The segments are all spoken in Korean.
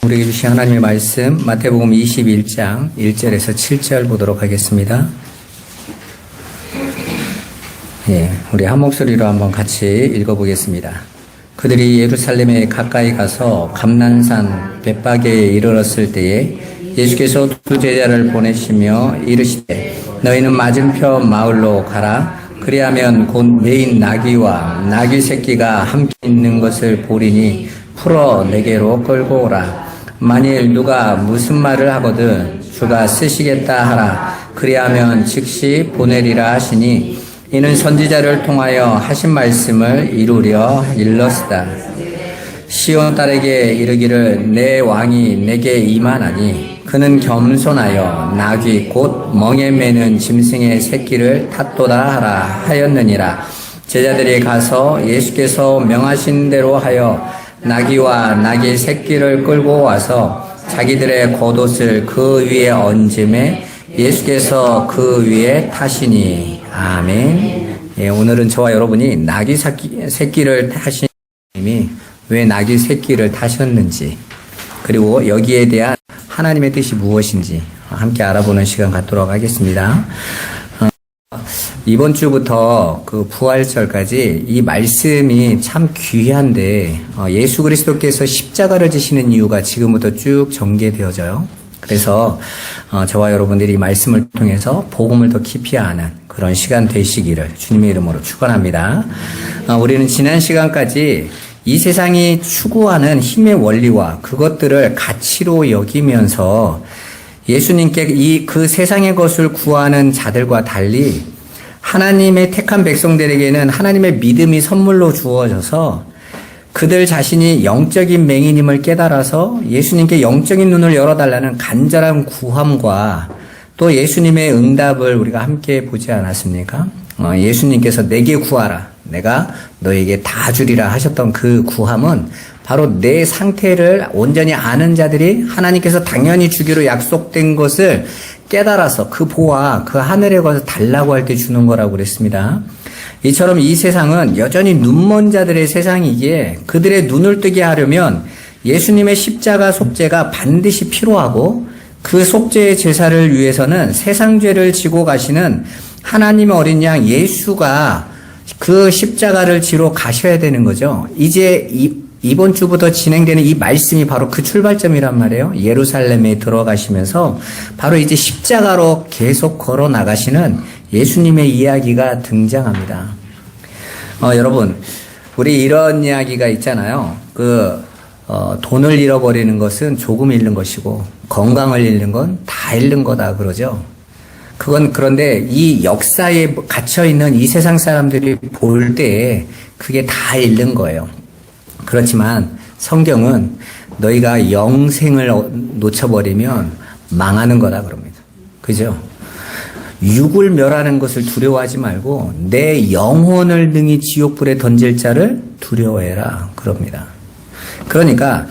우리에게 주신 하나님의 말씀 마태복음 21장 1절에서 7절 보도록 하겠습니다. 우리 한 목소리로 한번 같이 읽어보겠습니다. 그들이 예루살렘에 가까이 가서 감난산 벳바게에 이르렀을 때에 예수께서 두 제자를 보내시며 이르시되 너희는 맞은편 마을로 가라. 그리하면 곧 메인 나귀와 나귀 새끼가 함께 있는 것을 보리니 풀어 내게로 끌고 오라. 만일 누가 무슨 말을 하거든 주가 쓰시겠다 하라. 그리하면 즉시 보내리라 하시니 이는 선지자를 통하여 하신 말씀을 이루려 일렀으다. 시온 딸에게 이르기를 내 왕이 내게 임하나니 그는 겸손하여 나귀 곧 멍에 매는 짐승의 새끼를 탔도다 하라 하였느니라. 제자들이 가서 예수께서 명하신 대로 하여 나귀와 나귀 새끼를 끌고 와서 자기들의 겉옷을 그 위에 얹음에 예수께서 그 위에 타시니. 아멘. 오늘은 저와 여러분이 나귀 새끼를 타신 님이 왜 나귀 새끼를 타셨는지, 그리고 여기에 대한 하나님의 뜻이 무엇인지 함께 알아보는 시간 갖도록 하겠습니다. 이번 주부터 그 부활절까지 이 말씀이 참 귀한데 예수 그리스도께서 십자가를 지시는 이유가 지금부터 쭉 전개되어져요. 그래서 저와 여러분들이 이 말씀을 통해서 복음을 더 깊이 아는 그런 시간 되시기를 주님의 이름으로 축원합니다. 우리는 지난 시간까지 이 세상이 추구하는 힘의 원리와 그것들을 가치로 여기면서 예수님께 그 세상의 것을 구하는 자들과 달리 하나님의 택한 백성들에게는 하나님의 믿음이 선물로 주어져서 그들 자신이 영적인 맹인임을 깨달아서 예수님께 영적인 눈을 열어달라는 간절한 구함과 또 예수님의 응답을 우리가 함께 보지 않았습니까? 예수님께서 내게 구하라, 내가 너에게 다 주리라 하셨던 그 구함은 바로 내 상태를 온전히 아는 자들이 하나님께서 당연히 주기로 약속된 것을 깨달아서 그 보아 그 하늘의 것을 달라고 할 때 주는 거라고 그랬습니다. 이처럼 이 세상은 여전히 눈먼 자들의 세상이기에 그들의 눈을 뜨게 하려면 예수님의 십자가 속죄가 반드시 필요하고 그 속죄의 제사를 위해서는 세상 죄를 지고 가시는 하나님의 어린 양 예수가 그 십자가를 지러 가셔야 되는 거죠. 이제 이번 주부터 진행되는 이 말씀이 바로 그 출발점이란 말이에요. 예루살렘에 들어가시면서 바로 이제 십자가로 계속 걸어 나가시는 예수님의 이야기가 등장합니다. 여러분, 우리 이런 이야기가 있잖아요. 돈을 잃어버리는 것은 조금 잃는 것이고 건강을 잃는 건 다 잃는 거다 그러죠. 그런데 이 역사에 갇혀있는 이 세상 사람들이 볼 때 그게 다 잃는 거예요. 그렇지만 성경은 너희가 영생을 놓쳐버리면 망하는 거다 그럽니다. 그죠? 육을 멸하는 것을 두려워하지 말고 내 영혼을 능히 지옥불에 던질 자를 두려워해라 그럽니다. 그러니까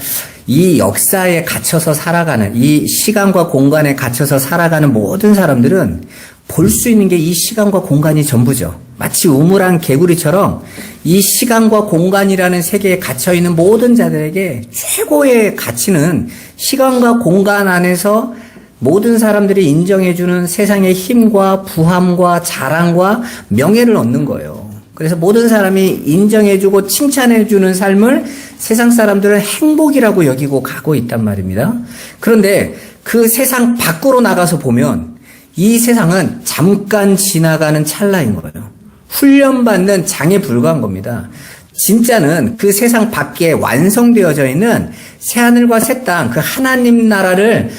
이 역사에 갇혀서 살아가는, 이 시간과 공간에 갇혀서 살아가는 모든 사람들은 볼 수 있는 게 이 시간과 공간이 전부죠. 마치 우물안 개구리처럼 이 시간과 공간이라는 세계에 갇혀있는 모든 자들에게 최고의 가치는 시간과 공간 안에서 모든 사람들이 인정해주는 세상의 힘과 부함과 자랑과 명예를 얻는 거예요. 그래서 모든 사람이 인정해주고 칭찬해주는 삶을 세상 사람들은 행복이라고 여기고 가고 있단 말입니다. 그런데 그 세상 밖으로 나가서 보면 이 세상은 잠깐 지나가는 찰나인 거예요. 훈련받는 장에 불과한 겁니다. 진짜는 그 세상 밖에 완성되어져 있는 새하늘과 새 땅, 그 하나님 나라를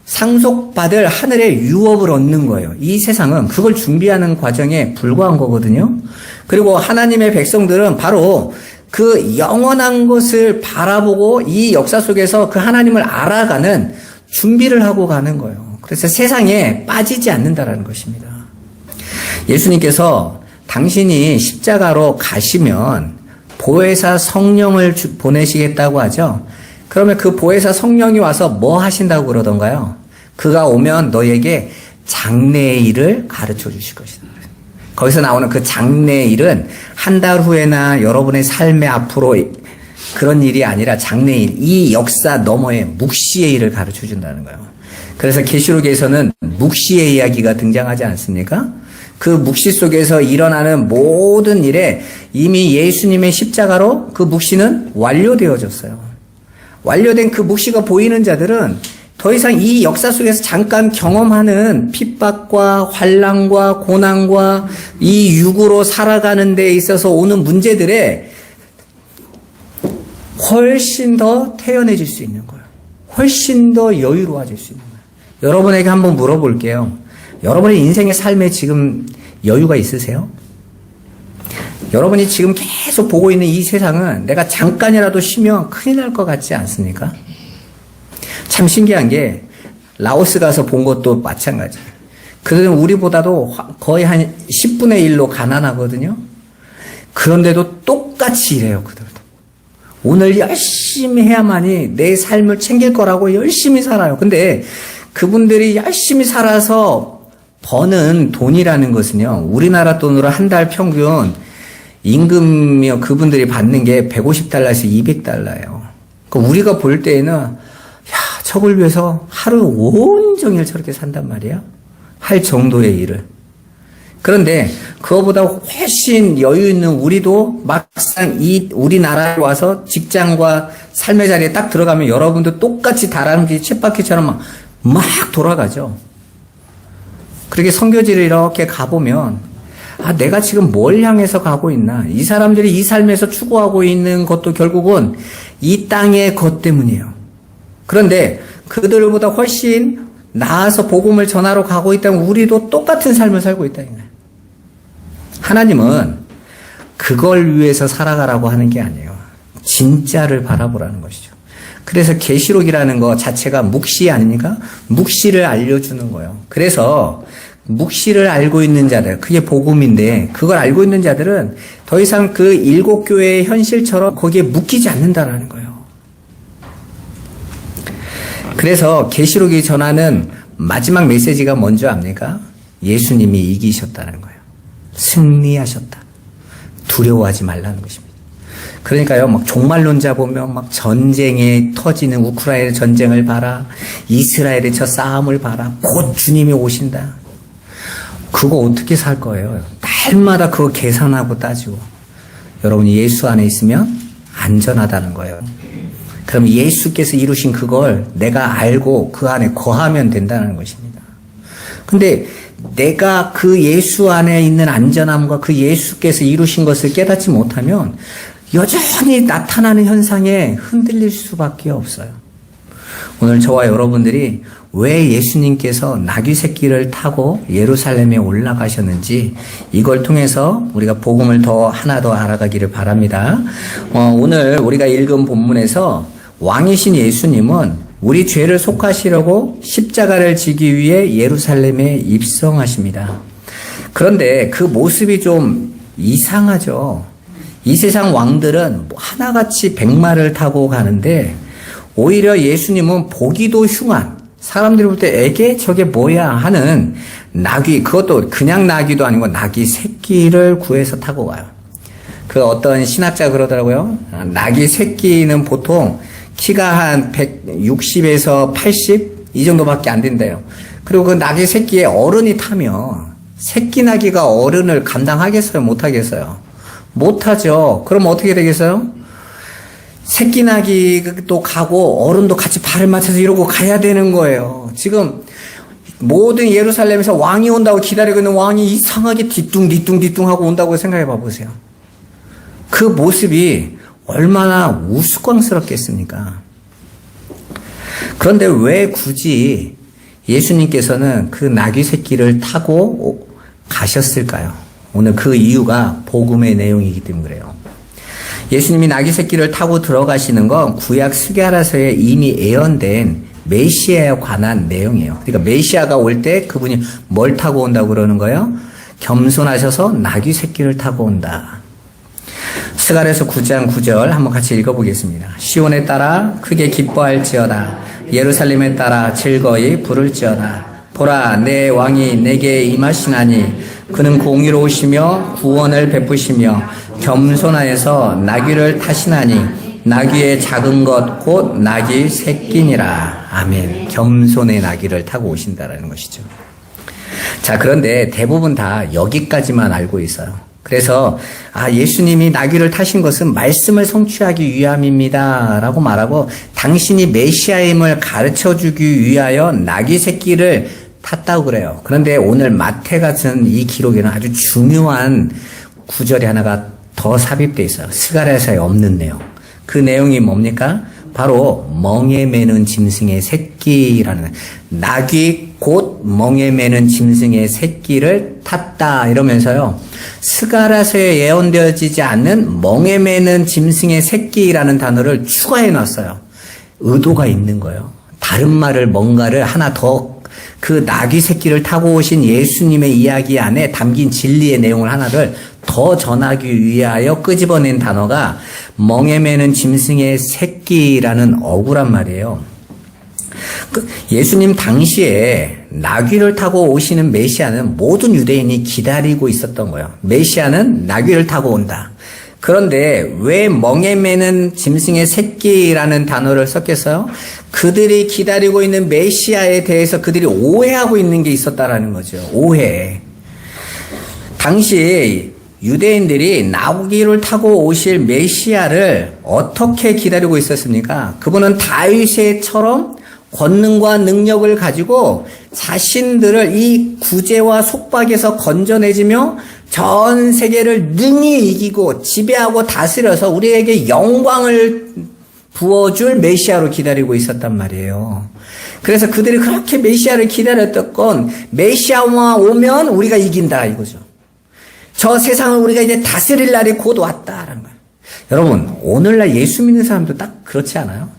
상속받을 하늘의 유업을 얻는 거예요. 이 세상은 그걸 준비하는 과정에 불과한 거거든요. 그리고 하나님의 백성들은 바로 그 영원한 것을 바라보고 이 역사 속에서 그 하나님을 알아가는 준비를 하고 가는 거예요. 그래서 세상에 빠지지 않는다라는 것입니다. 예수님께서 당신이 십자가로 가시면 보혜사 성령을 보내시겠다고 하죠. 그러면 그 보혜사 성령이 와서 뭐 하신다고 그러던가요? 그가 오면 너에게 장래의 일을 가르쳐 주실 것이다. 거기서 나오는 그 장래의 일은 한 달 후에나 여러분의 삶의 앞으로 그런 일이 아니라 장래일, 이 역사 너머에 묵시의 일을 가르쳐 준다는 거예요. 그래서 계시록에서는 묵시의 이야기가 등장하지 않습니까? 그 묵시 속에서 일어나는 모든 일에 이미 예수님의 십자가로 그 묵시는 완료되어졌어요. 완료된 그 묵시가 보이는 자들은 더 이상 이 역사 속에서 잠깐 경험하는 핍박과 환난과 고난과 이 육으로 살아가는 데 있어서 오는 문제들에 훨씬 더 태연해질 수 있는 거예요. 훨씬 더 여유로워질 수 있는 거예요. 여러분에게 한번 물어볼게요. 여러분의 인생의 삶에 지금 여유가 있으세요? 여러분이 지금 계속 보고 있는 이 세상은 내가 잠깐이라도 쉬면 큰일 날 것 같지 않습니까? 참 신기한 게 라오스 가서 본 것도 마찬가지예요. 그들은 우리보다도 거의 한 10분의 1로 가난하거든요. 그런데도 똑같이 일해요. 그들도. 오늘 열심히 해야만이 내 삶을 챙길 거라고 열심히 살아요. 근데 그분들이 열심히 살아서 버는 돈이라는 것은요, 우리나라 돈으로 한 달 평균 임금이요, 그분들이 받는 게 150달러에서 200달러예요. 그러니까 우리가 볼 때에는, 야, 저걸 위해서 하루 온종일 저렇게 산단 말이야? 할 정도의 일을. 그런데 그거보다 훨씬 여유 있는 우리도 막상 이 우리나라에 와서 직장과 삶의 자리에 딱 들어가면 여러분도 똑같이 다람쥐 쳇바퀴처럼 막 돌아가죠. 그렇게 선교지를 이렇게 가보면, 아, 내가 지금 뭘 향해서 가고 있나? 이 사람들이 이 삶에서 추구하고 있는 것도 결국은 이 땅의 것 때문이에요. 그런데 그들보다 훨씬 나아서 복음을 전하러 가고 있다면 우리도 똑같은 삶을 살고 있다는 거예요. 하나님은 그걸 위해서 살아가라고 하는 게 아니에요. 진짜를 바라보라는 것이죠. 그래서 계시록이라는 것 자체가 묵시 아닙니까? 묵시를 알려주는 거예요. 그래서 묵시를 알고 있는 자들, 그게 복음인데 그걸 알고 있는 자들은 더 이상 그 일곱 교회의 현실처럼 거기에 묶이지 않는다라는 거예요. 그래서 계시록이 전하는 마지막 메시지가 뭔지 압니까? 예수님이 이기셨다는 거예요. 승리하셨다. 두려워하지 말라는 것입니다. 그러니까요, 막 종말론자 보면 막 전쟁에 터지는 우크라이나 전쟁을 봐라. 이스라엘의 저 싸움을 봐라. 곧 주님이 오신다. 그거 어떻게 살 거예요? 날마다 그거 계산하고 따지고. 여러분이 예수 안에 있으면 안전하다는 거예요. 그럼 예수께서 이루신 그걸 내가 알고 그 안에 거하면 된다는 것입니다. 근데 내가 그 예수 안에 있는 안전함과 그 예수께서 이루신 것을 깨닫지 못하면 여전히 나타나는 현상에 흔들릴 수밖에 없어요. 오늘 저와 여러분들이 왜 예수님께서 나귀 새끼를 타고 예루살렘에 올라가셨는지 이걸 통해서 우리가 복음을 하나 더 알아가기를 바랍니다. 오늘 우리가 읽은 본문에서 왕이신 예수님은 우리 죄를 속하시려고 십자가를 지기 위해 예루살렘에 입성하십니다. 그런데 그 모습이 좀 이상하죠. 이 세상 왕들은 하나같이 백마를 타고 가는데 오히려 예수님은 보기도 흉한, 사람들이 볼 때 에게 저게 뭐야 하는 나귀, 그것도 그냥 나귀도 아니고 나귀 새끼를 구해서 타고 가요. 그 어떤 신학자 그러더라고요. 나귀 새끼는 보통 키가 한 160에서 80 이 정도밖에 안 된대요. 그리고 그 나귀 새끼에 어른이 타면 새끼 나귀가 어른을 감당하겠어요? 못하겠어요? 못하죠. 그럼 어떻게 되겠어요? 새끼 나귀도 가고 어른도 같이 발을 맞춰서 이러고 가야 되는 거예요. 지금 모든 예루살렘에서 왕이 온다고 기다리고 있는 왕이 이상하게 뒤뚱뒤뚱 하고 온다고 생각해 봐 보세요. 그 모습이 얼마나 우스꽝스럽겠습니까? 그런데 왜 굳이 예수님께서는 그 나귀 새끼를 타고 가셨을까요? 오늘 그 이유가 복음의 내용이기 때문에 그래요. 예수님이 나귀 새끼를 타고 들어가시는 건 구약 스가랴서에 이미 예언된 메시아에 관한 내용이에요. 그러니까 메시아가 올 때 그분이 뭘 타고 온다고 그러는 거예요? 겸손하셔서 나귀 새끼를 타고 온다. 스가랴서 9장 9절 한번 같이 읽어보겠습니다. 시온에 따라 크게 기뻐할지어다. 예루살렘에 따라 즐거이 부를지어다. 보라, 내 왕이 내게 임하시나니 그는 공의로우시며 구원을 베푸시며 겸손하여서 나귀를 타시나니 나귀의 작은 것 곧 나귀 새끼니라. 아멘. 겸손의 나귀를 타고 오신다라는 것이죠. 자, 그런데 대부분 다 여기까지만 알고 있어요. 그래서 예수님이 나귀를 타신 것은 말씀을 성취하기 위함입니다 라고 말하고, 당신이 메시아임을 가르쳐주기 위하여 나귀 새끼를 탔다고 그래요. 그런데 오늘 마태가 쓴 이 기록에는 아주 중요한 구절이 하나가 더 삽입되어 있어요. 스가랴서에 없는 내용. 그 내용이 뭡니까? 바로 멍에 매는 짐승의 새끼라는, 나귀 곧 멍에 매는 짐승의 새끼를 탔다 이러면서요, 스가랴서에 예언되어지지 않는 멍에 매는 짐승의 새끼라는 단어를 추가해 놨어요. 의도가 있는 거예요. 다른 말을, 뭔가를 하나 더, 그 나귀 새끼를 타고 오신 예수님의 이야기 안에 담긴 진리의 내용을 하나를 더 전하기 위하여 끄집어낸 단어가 멍에 매는 짐승의 새끼라는 어구란 말이에요. 예수님 당시에 나귀를 타고 오시는 메시아는 모든 유대인이 기다리고 있었던 거예요. 메시아는 나귀를 타고 온다. 그런데 왜 멍에 매는 짐승의 새끼라는 단어를 썼겠어요? 그들이 기다리고 있는 메시아에 대해서 그들이 오해하고 있는 게 있었다라는 거죠. 오해. 당시 유대인들이 나귀를 타고 오실 메시아를 어떻게 기다리고 있었습니까? 그분은 다윗처럼 권능과 능력을 가지고 자신들을 이 구제와 속박에서 건져내지며 전 세계를 능히 이기고 지배하고 다스려서 우리에게 영광을 부어줄 메시아로 기다리고 있었단 말이에요. 그래서 그들이 그렇게 메시아를 기다렸던 건, 메시아만 오면 우리가 이긴다 이거죠. 저 세상을 우리가 이제 다스릴 날이 곧 왔다라는 거예요. 여러분, 오늘날 예수 믿는 사람도 딱 그렇지 않아요?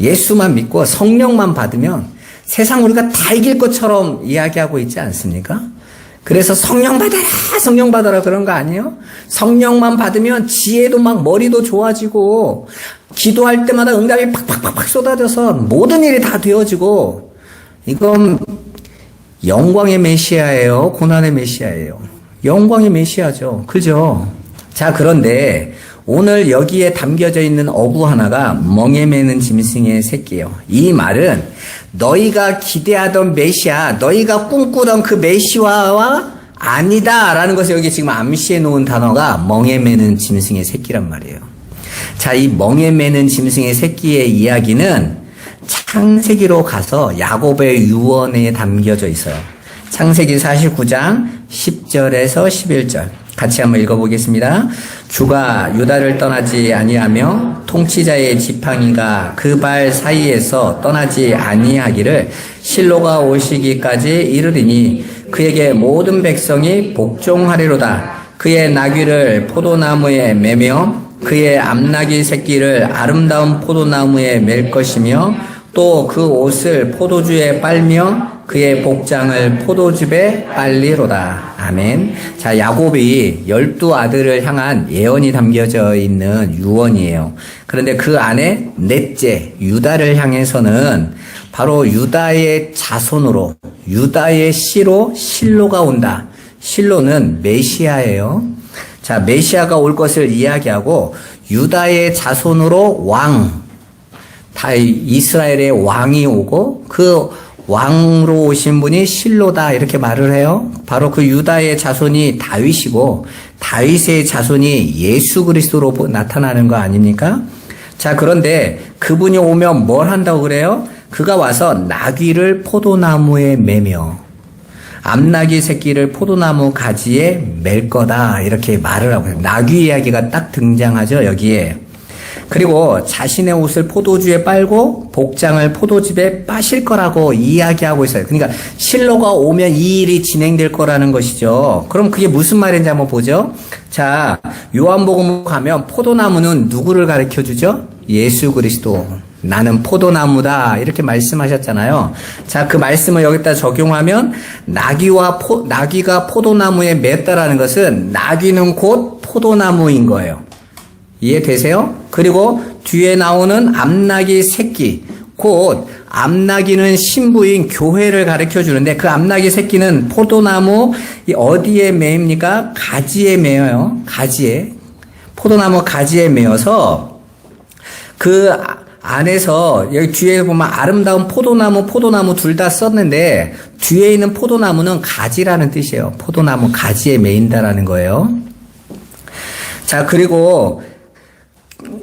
예수만 믿고 성령만 받으면 세상 우리가 다 이길 것처럼 이야기하고 있지 않습니까? 그래서 성령 받아라 그런 거 아니에요? 성령만 받으면 지혜도 막 머리도 좋아지고, 기도할 때마다 응답이 팍팍팍팍 쏟아져서 모든 일이 다 되어지고, 이건 영광의 메시아예요? 고난의 메시아예요? 영광의 메시아죠. 그죠? 자, 그런데 오늘 여기에 담겨져 있는 어구 하나가 멍에 매는 짐승의 새끼예요. 이 말은 너희가 기대하던 메시아, 너희가 꿈꾸던 그 메시아와 아니다라는 것을 여기 지금 암시해 놓은 단어가 멍에 매는 짐승의 새끼란 말이에요. 자, 이 멍에 매는 짐승의 새끼의 이야기는 창세기로 가서 야곱의 유언에 담겨져 있어요. 창세기 49장 10절에서 11절. 같이 한번 읽어보겠습니다. 주가 유다를 떠나지 아니하며 통치자의 지팡이가 그 발 사이에서 떠나지 아니하기를 실로가 오시기까지 이르리니 그에게 모든 백성이 복종하리로다. 그의 나귀를 포도나무에 매며 그의 암나귀 새끼를 아름다운 포도나무에 맬 것이며 또 그 옷을 포도주에 빨며 그의 복장을 포도즙에 빨리로다. 아멘. 자, 야곱이 12아들을 향한 예언이 담겨져 있는 유언이에요. 그런데 그 안에 넷째 유다를 향해서는 바로 유다의 자손으로, 유다의 씨로 실로가 온다. 실로는 메시아예요. 자, 메시아가 올 것을 이야기하고, 유다의 자손으로 왕, 이스라엘의 왕이 오고 그 왕으로 오신 분이 실로다 이렇게 말을 해요. 바로 그 유다의 자손이 다윗이고 다윗의 자손이 예수 그리스도로 나타나는 거 아닙니까? 자, 그런데 그분이 오면 뭘 한다고 그래요? 그가 와서 나귀를 포도나무에 매며 암나귀 새끼를 포도나무 가지에 맬 거다 이렇게 말을 하고, 나귀 이야기가 딱 등장하죠 여기에. 그리고 자신의 옷을 포도주에 빨고 복장을 포도즙에 빠실 거라고 이야기하고 있어요. 그러니까 실로가 오면 이 일이 진행될 거라는 것이죠. 그럼 그게 무슨 말인지 한번 보죠. 자, 요한복음 가면 포도나무는 누구를 가르쳐 주죠? 예수 그리스도. 나는 포도나무다 이렇게 말씀하셨잖아요. 자, 그 말씀을 여기다 적용하면 나귀가 포도나무에 맸다라는 것은 나귀는 곧 포도나무인 거예요. 이해되세요? 그리고 뒤에 나오는 암나귀 새끼, 곧 암나귀는 신부인 교회를 가르쳐 주는데 그 암나귀 새끼는 포도나무 어디에 매입니까? 가지에 매어요. 가지에. 포도나무 가지에 매어서 그 안에서 여기 뒤에 보면 아름다운 포도나무 둘 다 썼는데 뒤에 있는 포도나무는 가지라는 뜻이에요. 포도나무 가지에 매인다라는 거예요. 자, 그리고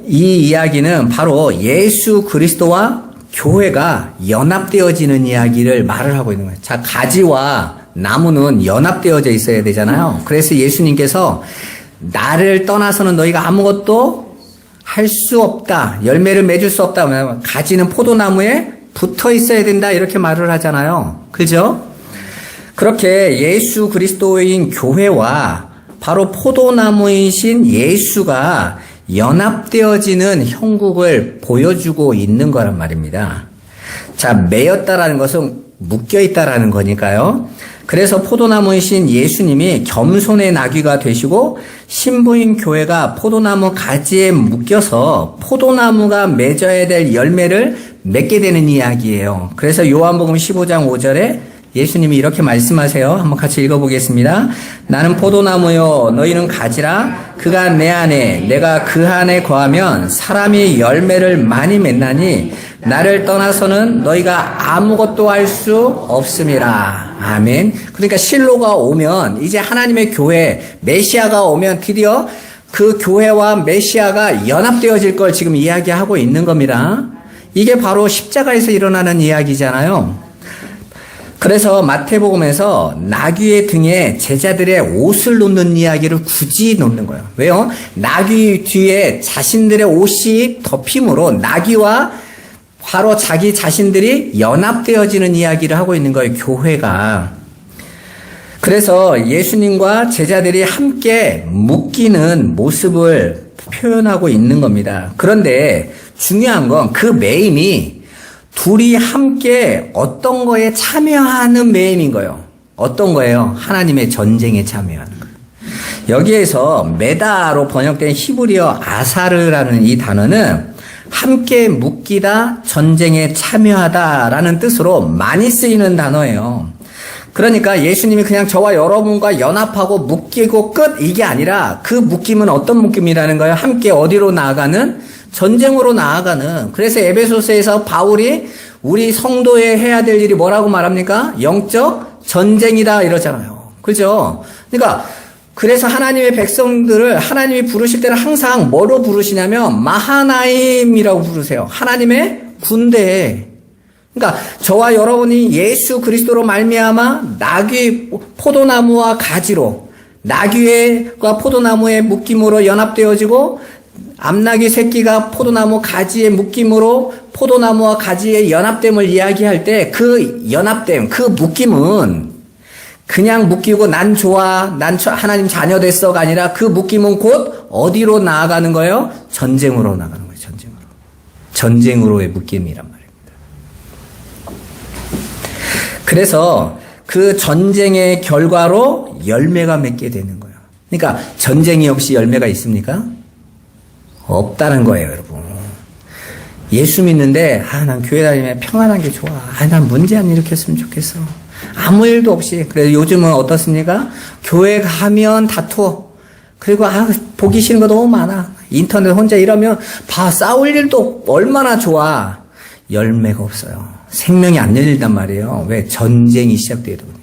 이 이야기는 바로 예수 그리스도와 교회가 연합되어지는 이야기를 말을 하고 있는 거예요. 자, 가지와 나무는 연합되어져 있어야 되잖아요. 그래서 예수님께서 나를 떠나서는 너희가 아무것도 할 수 없다. 열매를 맺을 수 없다. 가지는 포도나무에 붙어 있어야 된다. 이렇게 말을 하잖아요. 그죠? 그렇게 예수 그리스도인 교회와 바로 포도나무이신 예수가 연합되어지는 형국을 보여주고 있는 거란 말입니다. 자, 매였다라는 것은 묶여있다라는 거니까요. 그래서 포도나무이신 예수님이 겸손의 나귀가 되시고 신부인 교회가 포도나무 가지에 묶여서 포도나무가 맺어야 될 열매를 맺게 되는 이야기예요. 그래서 요한복음 15장 5절에 예수님이 이렇게 말씀하세요. 한번 같이 읽어보겠습니다. 나는 포도나무요 너희는 가지라. 그가 내 안에 내가 그 안에 거하면 사람이 열매를 많이 맺나니 나를 떠나서는 너희가 아무것도 할 수 없음이라. 아멘. 그러니까 실로가 오면 이제 하나님의 교회 메시아가 오면 드디어 그 교회와 메시아가 연합되어질 걸 지금 이야기하고 있는 겁니다. 이게 바로 십자가에서 일어나는 이야기잖아요. 그래서 마태복음에서 나귀의 등에 제자들의 옷을 놓는 이야기를 굳이 놓는 거예요. 왜요? 나귀 뒤에 자신들의 옷이 덮임으로 나귀와 바로 자기 자신들이 연합되어지는 이야기를 하고 있는 거예요. 교회가. 그래서 예수님과 제자들이 함께 묶이는 모습을 표현하고 있는 겁니다. 그런데 중요한 건 그 매임이 둘이 함께 어떤 거에 참여하는 매임인 거예요. 어떤 거예요? 하나님의 전쟁에 참여하는 거예요. 여기에서 메다로 번역된 히브리어 아사르라는 이 단어는 함께 묶이다, 전쟁에 참여하다라는 뜻으로 많이 쓰이는 단어예요. 그러니까 예수님이 그냥 저와 여러분과 연합하고 묶이고 끝 이게 아니라 그 묶임은 어떤 묶임이라는 거예요? 함께 어디로 나아가는? 전쟁으로 나아가는. 그래서 에베소서에서 바울이 우리 성도에 해야 될 일이 뭐라고 말합니까? 영적 전쟁이다 이러잖아요. 그죠? 그러니까 그래서 하나님의 백성들을 하나님이 부르실 때는 항상 뭐로 부르시냐면 마하나임이라고 부르세요. 하나님의 군대. 그러니까 저와 여러분이 예수 그리스도로 말미암아 나귀 포도나무와 가지로 나귀와 포도나무의 묶임으로 연합되어지고 암나귀 새끼가 포도나무 가지의 묶임으로 포도나무와 가지의 연합됨을 이야기할 때 그 연합됨, 그 묶임은 그냥 묶이고 난 좋아, 난 하나님 자녀 됐어가 아니라 그 묶임은 곧 어디로 나아가는 거예요? 전쟁으로 나가는 거예요. 전쟁으로. 전쟁으로의 묶임이란 말입니다. 그래서 그 전쟁의 결과로 열매가 맺게 되는 거예요. 그러니까 전쟁이 없이 열매가 있습니까? 없다는 거예요, 여러분. 예수 믿는데, 난 교회 다니면 평안한 게 좋아. 난 문제 안 일으켰으면 좋겠어. 아무 일도 없이. 그래서 요즘은 어떻습니까? 교회 가면 다투어. 그리고, 보기 싫은 거 너무 많아. 인터넷 혼자 이러면, 싸울 일도 얼마나 좋아. 열매가 없어요. 생명이 안 열린단 말이에요. 왜? 전쟁이 시작되거든요.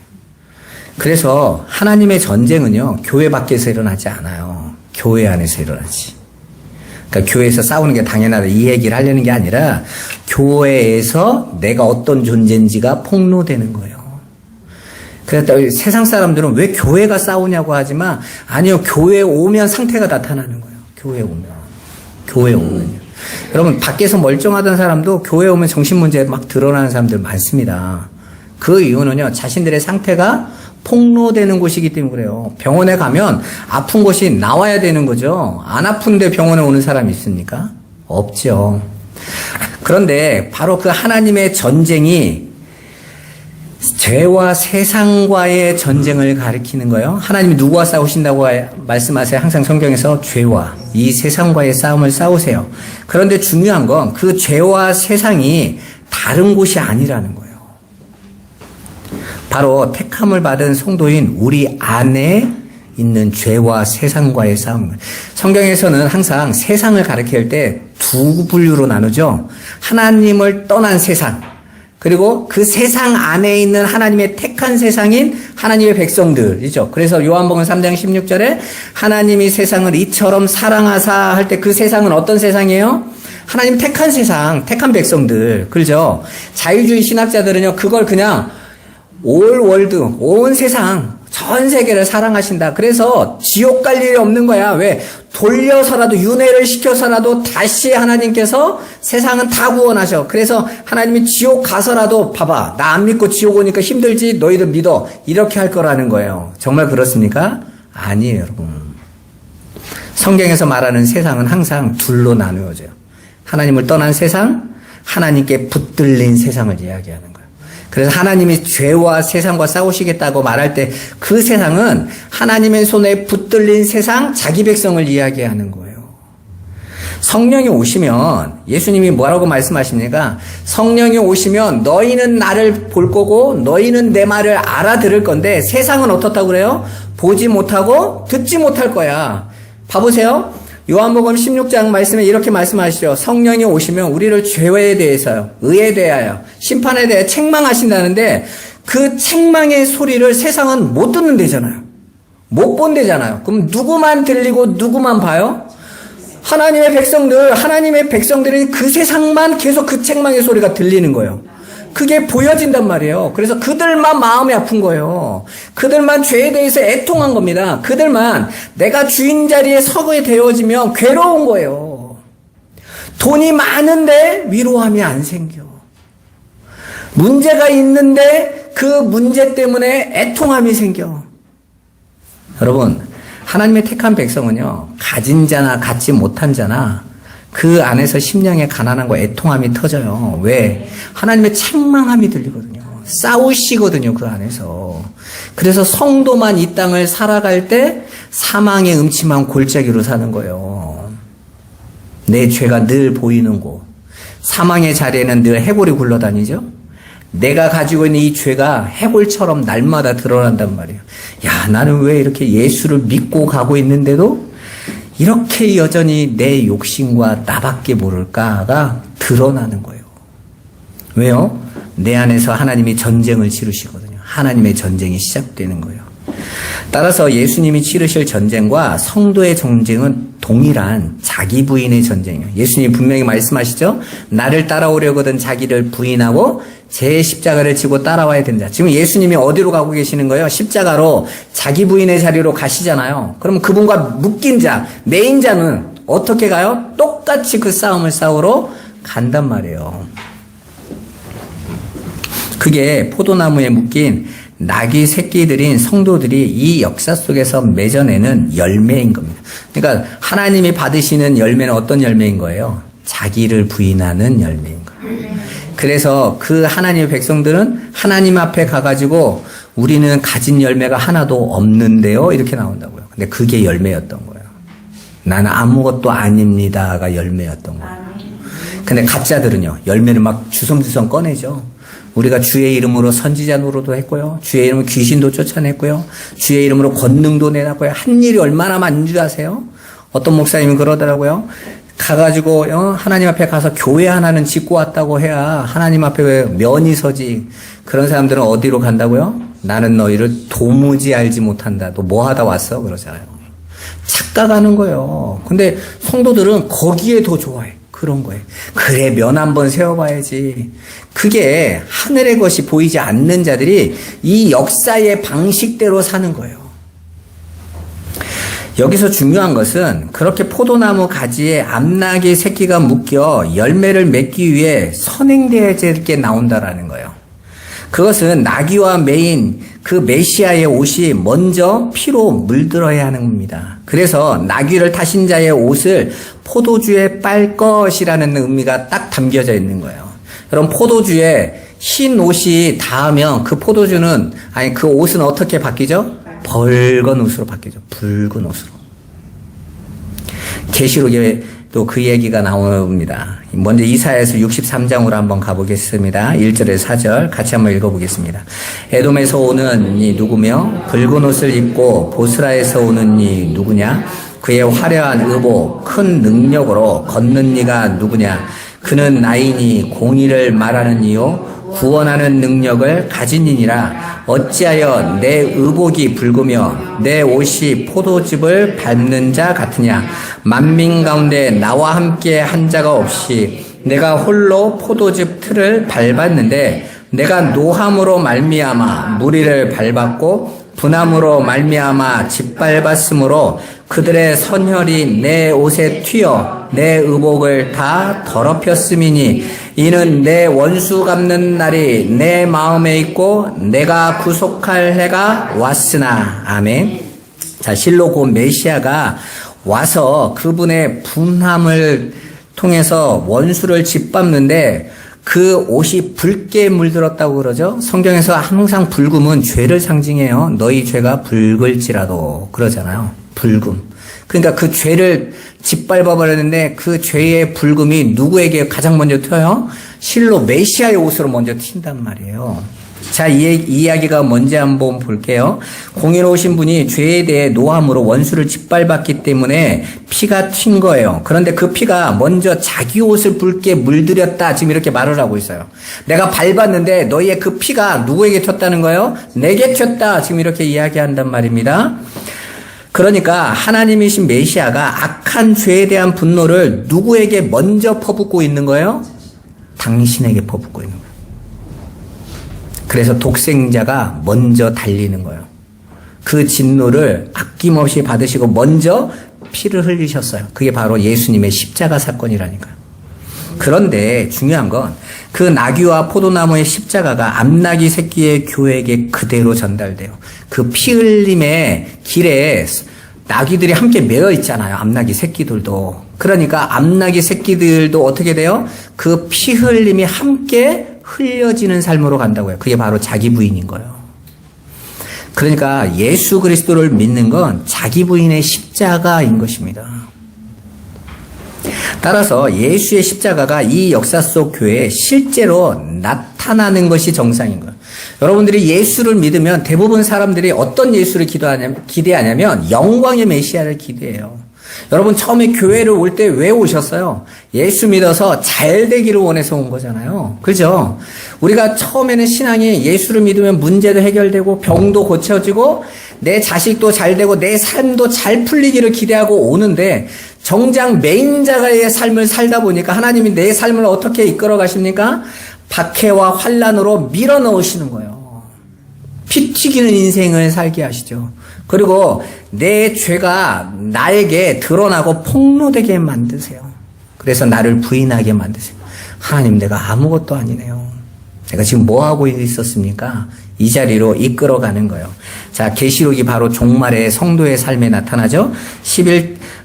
그래서 하나님의 전쟁은요, 교회 밖에서 일어나지 않아요. 교회 안에서 일어나지. 그러니까 교회에서 싸우는 게 당연하다 이 얘기를 하려는 게 아니라 교회에서 내가 어떤 존재인지가 폭로되는 거예요. 그래서 세상 사람들은 왜 교회가 싸우냐고 하지만 아니요, 교회에 오면 상태가 나타나는 거예요. 교회에 오면요. 여러분 밖에서 멀쩡하던 사람도 교회에 오면 정신문제 막 드러나는 사람들 많습니다. 그 이유는요, 자신들의 상태가 폭로되는 곳이기 때문에 그래요. 병원에 가면 아픈 곳이 나와야 되는 거죠. 안 아픈데 병원에 오는 사람이 있습니까? 없죠. 그런데 바로 그 하나님의 전쟁이 죄와 세상과의 전쟁을 가리키는 거예요. 하나님이 누구와 싸우신다고 말씀하세요? 항상 성경에서 죄와 이 세상과의 싸움을 싸우세요. 그런데 중요한 건 그 죄와 세상이 다른 곳이 아니라는 거예요. 바로 택함을 받은 성도인 우리 안에 있는 죄와 세상과의 싸움. 성경에서는 항상 세상을 가리킬 때 두 분류로 나누죠. 하나님을 떠난 세상, 그리고 그 세상 안에 있는 하나님의 택한 세상인 하나님의 백성들이죠. 그래서 요한복음 3장 16절에 하나님이 세상을 이처럼 사랑하사 할 때 그 세상은 어떤 세상이에요? 하나님 택한 세상, 택한 백성들. 그렇죠? 자유주의 신학자들은요, 그걸 그냥 올 월드, 온 세상, 전 세계를 사랑하신다. 그래서 지옥 갈 일이 없는 거야. 왜? 돌려서라도, 윤회를 시켜서라도 다시 하나님께서 세상은 다 구원하셔. 그래서 하나님이 지옥 가서라도, 봐봐, 나 안 믿고 지옥 오니까 힘들지, 너희들 믿어. 이렇게 할 거라는 거예요. 정말 그렇습니까? 아니에요, 여러분. 성경에서 말하는 세상은 항상 둘로 나누어져요. 하나님을 떠난 세상, 하나님께 붙들린 세상을 이야기하는 거예요. 그래서 하나님이 죄와 세상과 싸우시겠다고 말할 때 그 세상은 하나님의 손에 붙들린 세상, 자기 백성을 이야기하는 거예요. 성령이 오시면 예수님이 뭐라고 말씀하십니까? 성령이 오시면 너희는 나를 볼 거고 너희는 내 말을 알아들을 건데 세상은 어떻다고 그래요? 보지 못하고 듣지 못할 거야. 봐보세요. 요한복음 16장 말씀에 이렇게 말씀하시죠. 성령이 오시면 우리를 죄에 대해서요, 의에 대하여, 심판에 대해 책망하신다는데 그 책망의 소리를 세상은 못 듣는 데잖아요. 못 본대잖아요. 그럼 누구만 들리고 누구만 봐요? 하나님의 백성들이 그 세상만 계속 그 책망의 소리가 들리는 거예요. 그게 보여진단 말이에요. 그래서 그들만 마음이 아픈 거예요. 그들만 죄에 대해서 애통한 겁니다. 그들만 내가 주인 자리에 서게 되어지면 괴로운 거예요. 돈이 많은데 위로함이 안 생겨. 문제가 있는데 그 문제 때문에 애통함이 생겨. 여러분, 하나님의 택한 백성은요, 가진 자나 갖지 못한 자나 그 안에서 심령에 가난함과 애통함이 터져요. 왜? 하나님의 책망함이 들리거든요. 싸우시거든요, 그 안에서. 그래서 성도만 이 땅을 살아갈 때 사망의 음침한 골짜기로 사는 거예요. 내 죄가 늘 보이는 곳. 사망의 자리에는 늘 해골이 굴러다니죠. 내가 가지고 있는 이 죄가 해골처럼 날마다 드러난단 말이에요. 야, 나는 왜 이렇게 예수를 믿고 가고 있는데도 이렇게 여전히 내 욕심과 나밖에 모를까가 드러나는 거예요. 왜요? 내 안에서 하나님이 전쟁을 치르시거든요. 하나님의 전쟁이 시작되는 거예요. 따라서 예수님이 치르실 전쟁과 성도의 전쟁은 동일한 자기 부인의 전쟁이에요. 예수님이 분명히 말씀하시죠. 나를 따라오려거든 자기를 부인하고 제 십자가를 지고 따라와야 된다. 지금 예수님이 어디로 가고 계시는 거예요? 십자가로 자기 부인의 자리로 가시잖아요. 그럼 그분과 묶인 자, 메인 자는 어떻게 가요? 똑같이 그 싸움을 싸우러 간단 말이에요. 그게 포도나무에 묶인 나귀 새끼들인 성도들이 이 역사 속에서 맺어내는 열매인 겁니다. 그러니까 하나님이 받으시는 열매는 어떤 열매인 거예요? 자기를 부인하는 열매인 거예요. 그래서 그 하나님의 백성들은 하나님 앞에 가가지고 우리는 가진 열매가 하나도 없는데요, 이렇게 나온다고요. 근데 그게 열매였던 거예요. 나는 아무것도 아닙니다가 열매였던 거예요. 근데 가짜들은요, 열매를 막 주섬주섬 꺼내죠. 우리가 주의 이름으로 선지자 노릇도 했고요. 주의 이름으로 귀신도 쫓아냈고요. 주의 이름으로 권능도 내놨고요. 한 일이 얼마나 많은 줄 아세요? 어떤 목사님이 그러더라고요. 가가지고 하나님 앞에 가서 교회 하나는 짓고 왔다고 해야 하나님 앞에 왜 면이 서지. 그런 사람들은 어디로 간다고요? 나는 너희를 도무지 알지 못한다. 너 뭐 하다 왔어? 그러잖아요. 착각하는 거예요. 근데 성도들은 거기에 더 좋아해. 그런 거예요. 그래, 면 한번 세워봐야지. 그게 하늘의 것이 보이지 않는 자들이 이 역사의 방식대로 사는 거예요. 여기서 중요한 것은 그렇게 포도나무 가지에 암나귀 새끼가 묶여 열매를 맺기 위해 선행되어야 될 게 나온다라는 거예요. 그것은 나귀와 메인 그 메시아의 옷이 먼저 피로 물들어야 하는 겁니다. 그래서 나귀를 타신 자의 옷을 포도주에 빨 것이라는 의미가 딱 담겨져 있는 거예요. 여러분, 포도주에 흰 옷이 닿으면 그 포도주는, 아니 그 옷은 어떻게 바뀌죠? 벌건 옷으로 바뀌죠. 붉은 옷으로. 계시록에도 또 그 얘기가 나옵니다. 먼저 이사야서 63장으로 한번 가보겠습니다. 1절에서 4절 같이 한번 읽어보겠습니다. 에돔에서 오는 이 누구며 붉은 옷을 입고 보스라에서 오는 이 누구냐? 그의 화려한 의복 큰 능력으로 걷는 이가 누구냐? 그는 나이니 공의를 말하는 이요 구원하는 능력을 가진 이니라. 어찌하여 내 의복이 붉으며 내 옷이 포도즙을 밟는 자 같으냐? 만민 가운데 나와 함께 한 자가 없이 내가 홀로 포도즙 틀을 밟았는데 내가 노함으로 말미암아 무리를 밟았고 분함으로 말미암아 짓밟았으므로 그들의 선혈이 내 옷에 튀어 내 의복을 다 더럽혔음이니 이는 내 원수 갚는 날이 내 마음에 있고 내가 구속할 해가 왔으나. 아멘. 자, 실로 곧 메시아가 와서 그분의 분함을 통해서 원수를 짓밟는데 그 옷이 붉게 물들었다고 그러죠. 성경에서 항상 붉음은 죄를 상징해요. 너희 죄가 붉을지라도 그러잖아요. 붉음. 그러니까 그 죄를 짓밟아 버렸는데 그 죄의 붉음이 누구에게 가장 먼저 튀어요? 실로 메시아의 옷으로 먼저 튄단 말이에요. 자, 이 이야기가 뭔지 한번 볼게요. 공의로우신 분이 죄에 대해 노함으로 원수를 짓밟았기 때문에 피가 튄 거예요. 그런데 그 피가 먼저 자기 옷을 붉게 물들였다. 지금 이렇게 말을 하고 있어요. 내가 밟았는데 너희의 그 피가 누구에게 튀었다는 거예요? 내게 튀었다. 지금 이렇게 이야기한단 말입니다. 그러니까 하나님이신 메시아가 악한 죄에 대한 분노를 누구에게 먼저 퍼붓고 있는 거예요? 당신에게 퍼붓고 있는 거예요. 그래서 독생자가 먼저 달리는 거예요. 그 진노를 아낌없이 받으시고 먼저 피를 흘리셨어요. 그게 바로 예수님의 십자가 사건이라니까요. 그런데 중요한 건 그 나귀와 포도나무의 십자가가 암나귀 새끼의 교회에게 그대로 전달돼요. 그 피 흘림의 길에 나귀들이 함께 매여 있잖아요. 암나귀 새끼들도. 그러니까 암나귀 새끼들도 어떻게 돼요? 그 피 흘림이 함께 흘려지는 삶으로 간다고요. 그게 바로 자기 부인인 거예요. 그러니까 예수 그리스도를 믿는 건 자기 부인의 십자가인 것입니다. 따라서 예수의 십자가가 이 역사 속 교회에 실제로 나타나는 것이 정상인 거예요. 여러분들이 예수를 믿으면 대부분 사람들이 어떤 예수를 기대하냐면 영광의 메시아를 기대해요. 여러분 처음에 교회를 올 때 왜 오셨어요? 예수 믿어서 잘 되기를 원해서 온 거잖아요. 그죠? 우리가 처음에는 신앙이 예수를 믿으면 문제도 해결되고 병도 고쳐지고 내 자식도 잘 되고 내 삶도 잘 풀리기를 기대하고 오는데 정작 매인자가의 삶을 살다 보니까 하나님이 내 삶을 어떻게 이끌어 가십니까? 박해와 환난으로 밀어 넣으시는 거예요. 피 튀기는 인생을 살게 하시죠. 그리고 내 죄가 나에게 드러나고 폭로되게 만드세요. 그래서 나를 부인하게 만드세요. 하나님, 내가 아무것도 아니네요. 내가 지금 뭐 하고 있었습니까? 이 자리로 이끌어가는 거예요. 자, 계시록이 바로 종말의 성도의 삶에 나타나죠.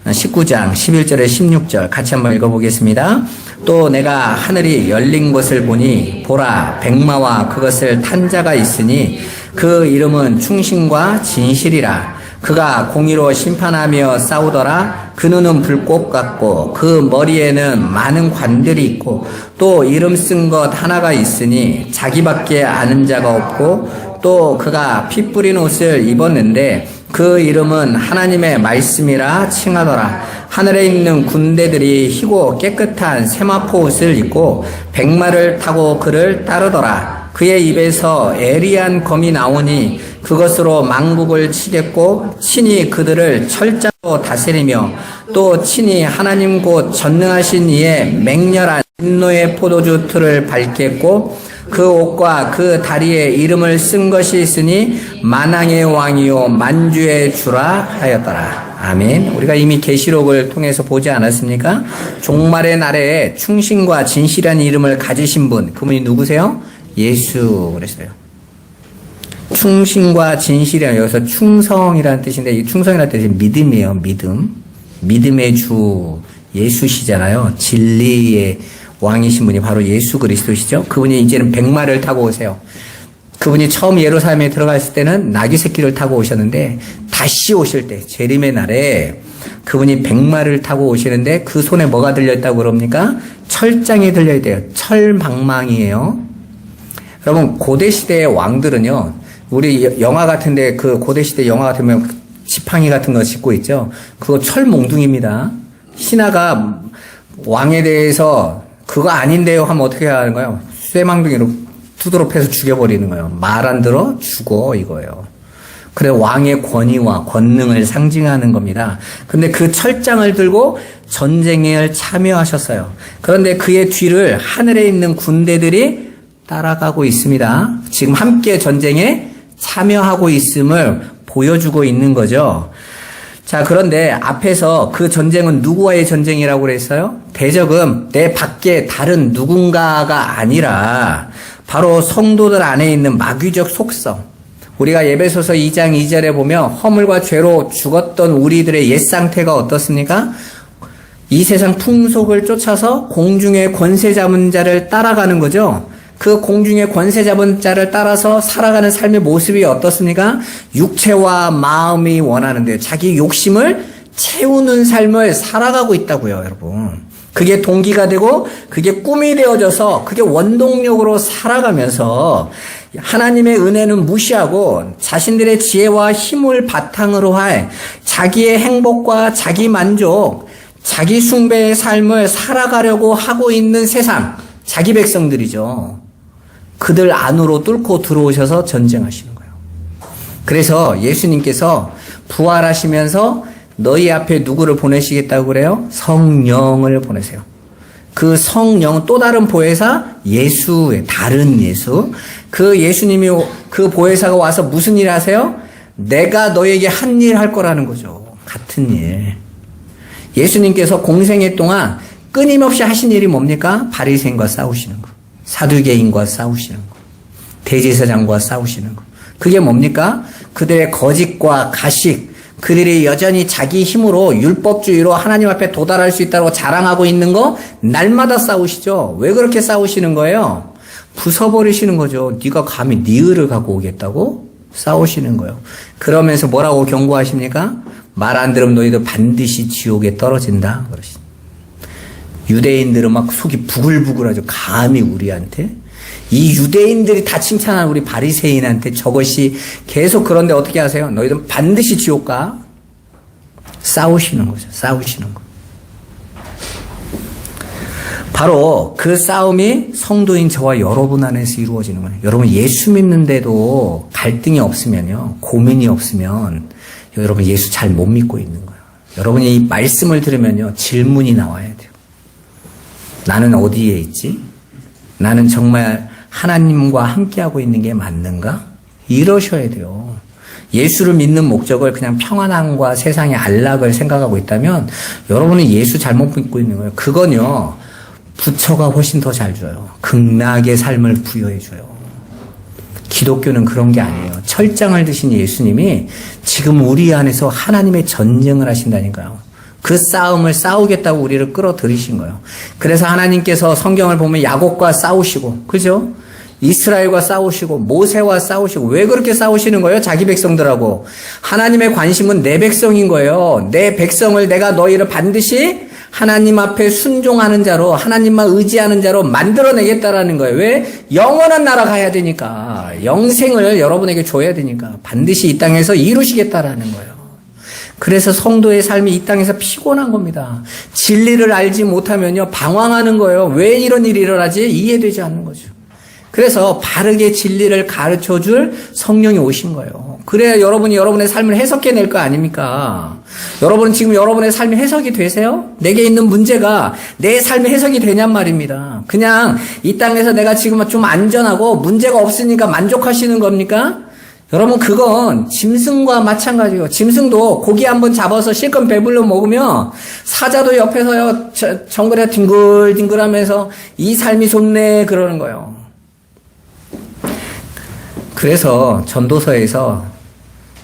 19장 11절에 16절 같이 한번 읽어보겠습니다. 또 내가 하늘이 열린 것을 보니 보라 백마와 그것을 탄 자가 있으니 그 이름은 충신과 진실이라. 그가 공의로 심판하며 싸우더라. 그 눈은 불꽃 같고 그 머리에는 많은 관들이 있고 또 이름 쓴 것 하나가 있으니 자기밖에 아는 자가 없고 또 그가 피 뿌린 옷을 입었는데 그 이름은 하나님의 말씀이라 칭하더라. 하늘에 있는 군대들이 희고 깨끗한 세마포 옷을 입고 백마를 타고 그를 따르더라. 그의 입에서 애리한 검이 나오니 그것으로 만국을 치겠고 친히 그들을 철자로 다스리며 또 친히 하나님 곧 전능하신 이의 맹렬한 진노의 포도주 틀을 밟겠고 그 옷과 그 다리에 이름을 쓴 것이 있으니 만왕의 왕이요 만주의 주라 하였더라. 아멘. 우리가 이미 계시록을 통해서 보지 않았습니까? 종말의 날에 충신과 진실한 이름을 가지신 분, 그분이 누구세요? 예수 그랬어요. 충신과 진실이라는 여기서 충성이라는 뜻인데 이 충성이라는 뜻이 믿음이에요. 믿음. 믿음의 주 예수시잖아요. 진리의 왕이신 분이 바로 예수 그리스도시죠. 그분이 이제는 백마를 타고 오세요. 그분이 처음 예루살렘에 들어갔을 때는 나귀 새끼를 타고 오셨는데 다시 오실 때 재림의 날에 그분이 백마를 타고 오시는데 그 손에 뭐가 들려있다고 그럽니까? 철장이 들려있대요. 철망망이에요. 여러분, 고대시대의 왕들은요, 우리 영화 같은데 그 고대시대 영화 같으면 지팡이 같은 거 짚고 있죠? 그거 철몽둥입니다. 신하가 왕에 대해서 그거 아닌데요 하면 어떻게 하는 거예요? 쇠망둥이로 두드러 패서 죽여버리는 거예요. 말 안 들어? 죽어, 이거예요. 그래, 왕의 권위와 권능을 상징하는 겁니다. 근데 그 철장을 들고 전쟁에 참여하셨어요. 그런데 그의 뒤를 하늘에 있는 군대들이 따라가고 있습니다. 지금 함께 전쟁에 참여하고 있음을 보여주고 있는 거죠. 자, 그런데 앞에서 그 전쟁은 누구와의 전쟁이라고 그랬어요? 대적은 내 밖에 다른 누군가가 아니라 바로 성도들 안에 있는 마귀적 속성. 우리가 에베소서 2장 2절에 보면 허물과 죄로 죽었던 우리들의 옛 상태가 어떻습니까? 이 세상 풍속을 쫓아서 공중의 권세 잡은 자를 따라가는 거죠. 그 공중의 권세 잡은 자를 따라서 살아가는 삶의 모습이 어떻습니까? 육체와 마음이 원하는데 자기 욕심을 채우는 삶을 살아가고 있다고요, 여러분. 그게 동기가 되고 그게 꿈이 되어져서 그게 원동력으로 살아가면서 하나님의 은혜는 무시하고 자신들의 지혜와 힘을 바탕으로 할 자기의 행복과 자기 만족, 자기 숭배의 삶을 살아가려고 하고 있는 세상, 자기 백성들이죠. 그들 안으로 뚫고 들어오셔서 전쟁하시는 거예요. 그래서 예수님께서 부활하시면서 너희 앞에 누구를 보내시겠다고 그래요? 성령을 보내세요. 그 성령, 또 다른 보혜사, 예수의 다른 예수. 그 예수님이, 그 보혜사가 와서 무슨 일 하세요? 내가 너에게 한 일 할 거라는 거죠. 같은 일. 예수님께서 공생애 동안 끊임없이 하신 일이 뭡니까? 바리새인과 싸우시는 거. 사두개인과 싸우시는 거. 대제사장과 싸우시는 거. 그게 뭡니까? 그들의 거짓과 가식, 그들이 여전히 자기 힘으로 율법주의로 하나님 앞에 도달할 수 있다고 자랑하고 있는 거 날마다 싸우시죠. 왜 그렇게 싸우시는 거예요? 부숴버리시는 거죠. 네가 감히 네 의를 갖고 오겠다고? 싸우시는 거예요. 그러면서 뭐라고 경고하십니까? 말 안 들으면 너희들 반드시 지옥에 떨어진다 그러시죠. 유대인들은 막 속이 부글부글하죠. 감히 우리한테. 이 유대인들이 다 칭찬한 우리 바리새인한테 저것이 계속. 그런데 어떻게 하세요? 너희들은 반드시 지옥 가. 싸우시는 거죠. 싸우시는 거. 바로 그 싸움이 성도인 저와 여러분 안에서 이루어지는 거예요. 여러분, 예수 믿는데도 갈등이 없으면요, 고민이 없으면 여러분 예수 잘 못 믿고 있는 거예요. 여러분이 이 말씀을 들으면요, 질문이 나와야 돼요. 나는 어디에 있지? 나는 정말 하나님과 함께하고 있는 게 맞는가? 이러셔야 돼요. 예수를 믿는 목적을 그냥 평안함과 세상의 안락을 생각하고 있다면 여러분은 예수 잘못 믿고 있는 거예요. 그건요, 부처가 훨씬 더 잘 줘요. 극락의 삶을 부여해 줘요. 기독교는 그런 게 아니에요. 철장을 드신 예수님이 지금 우리 안에서 하나님의 전쟁을 하신다니까요. 그 싸움을 싸우겠다고 우리를 끌어들이신 거예요. 그래서 하나님께서 성경을 보면 야곱과 싸우시고, 그죠? 이스라엘과 싸우시고, 모세와 싸우시고. 왜 그렇게 싸우시는 거예요? 자기 백성들하고. 하나님의 관심은 내 백성인 거예요. 내 백성을, 내가 너희를 반드시 하나님 앞에 순종하는 자로, 하나님만 의지하는 자로 만들어내겠다라는 거예요. 왜? 영원한 나라 가야 되니까. 영생을 여러분에게 줘야 되니까. 반드시 이 땅에서 이루시겠다라는 거예요. 그래서 성도의 삶이 이 땅에서 피곤한 겁니다. 진리를 알지 못하면요, 방황하는 거예요. 왜 이런 일이 일어나지? 이해되지 않는 거죠. 그래서 바르게 진리를 가르쳐줄 성령이 오신 거예요. 그래야 여러분이 여러분의 삶을 해석해낼 거 아닙니까? 여러분은 지금 여러분의 삶이 해석이 되세요? 내게 있는 문제가 내 삶이 해석이 되냔 말입니다. 그냥 이 땅에서 내가 지금 좀 안전하고 문제가 없으니까 만족하시는 겁니까? 여러분, 그건 짐승과 마찬가지예요. 짐승도 고기 한번 잡아서 실컷 배불러 먹으면 사자도 옆에서요, 정글에 뒹굴뒹굴하면서 이 삶이 좋네 그러는 거예요. 그래서 전도서에서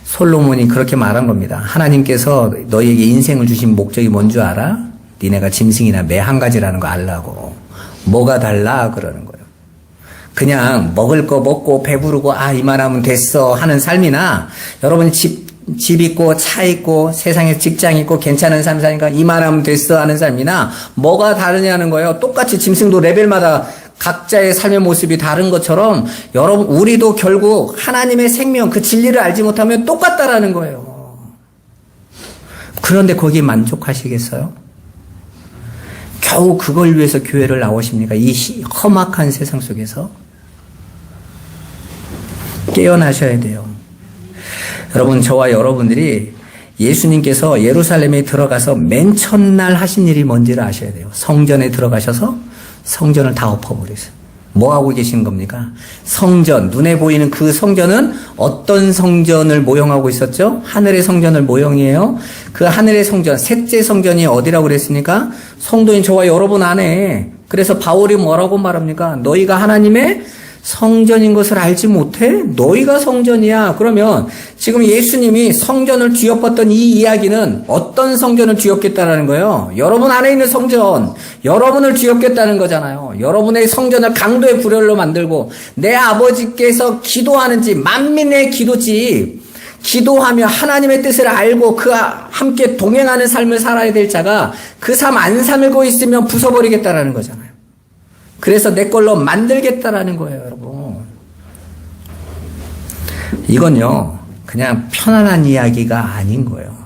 솔로몬이 그렇게 말한 겁니다. 하나님께서 너희에게 인생을 주신 목적이 뭔 줄 알아? 니네가 짐승이나 매 한 가지라는 거 알라고. 뭐가 달라? 그러는 거예요. 그냥 먹을 거 먹고 배부르고 이만하면 됐어 하는 삶이나, 여러분이 집 집 있고 차 있고 세상에 직장 있고 괜찮은 삶 사니까 이만하면 됐어 하는 삶이나 뭐가 다르냐는 거예요. 똑같이 짐승도 레벨마다 각자의 삶의 모습이 다른 것처럼 여러분 우리도 결국 하나님의 생명 그 진리를 알지 못하면 똑같다라는 거예요. 그런데 거기에 만족하시겠어요? 겨우 그걸 위해서 교회를 나오십니까? 이 험악한 세상 속에서 깨어나셔야 돼요. 여러분, 저와 여러분들이 예수님께서 예루살렘에 들어가서 맨 첫날 하신 일이 뭔지를 아셔야 돼요. 성전에 들어가셔서 성전을 다 엎어버리세요. 뭐 하고 계신 겁니까? 성전, 눈에 보이는 그 성전은 어떤 성전을 모형하고 있었죠? 하늘의 성전을 모형이에요. 그 하늘의 성전, 셋째 성전이 어디라고 그랬습니까? 성도인 저와 여러분 안에. 그래서 바울이 뭐라고 말합니까? 너희가 하나님의 성전인 것을 알지 못해? 너희가 성전이야. 그러면 지금 예수님이 성전을 뒤엎었던 이 이야기는 어떤 성전을 뒤엎겠다는 거예요? 여러분 안에 있는 성전, 여러분을 뒤엎겠다는 거잖아요. 여러분의 성전을 강도의 불혈로 만들고 내 아버지께서 기도하는지 만민의 기도지 기도하며 하나님의 뜻을 알고 그와 함께 동행하는 삶을 살아야 될 자가 그 삶 안 살고 있으면 부숴버리겠다라는 거잖아요. 그래서 내 걸로 만들겠다라는 거예요, 여러분. 이건요, 그냥 편안한 이야기가 아닌 거예요.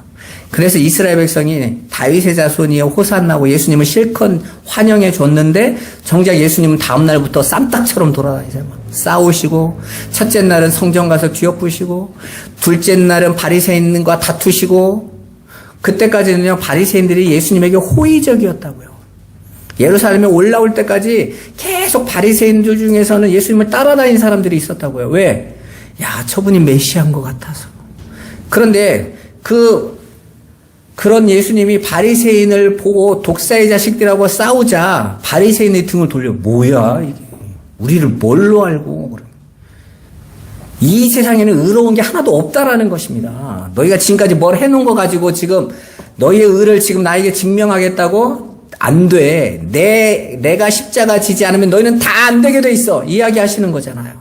그래서 이스라엘 백성이 다윗의 자손이여 호산나고 예수님을 실컷 환영해 줬는데 정작 예수님은 다음날부터 쌈딱처럼 돌아다니세요. 싸우시고 첫째 날은 성전 가서 뒤엎으시고 둘째 날은 바리새인과 다투시고 그때까지는요 바리새인들이 예수님에게 호의적이었다고요. 예루살렘에 올라올 때까지 계속 바리새인들 중에서는 예수님을 따라다닌 사람들이 있었다고요. 왜? 야, 저분이 메시아인 것 같아서. 그런데 그런 예수님이 바리새인을 보고 독사의 자식들하고 싸우자 바리새인의 등을 돌려. 뭐야 이게? 우리를 뭘로 알고 그래. 이 세상에는 의로운 게 하나도 없다라는 것입니다. 너희가 지금까지 뭘 해놓은 거 가지고 지금 너희의 의를 지금 나에게 증명하겠다고? 안 돼. 내가 십자가 지지 않으면 너희는 다 안 되게 돼 있어. 이야기하시는 거잖아요.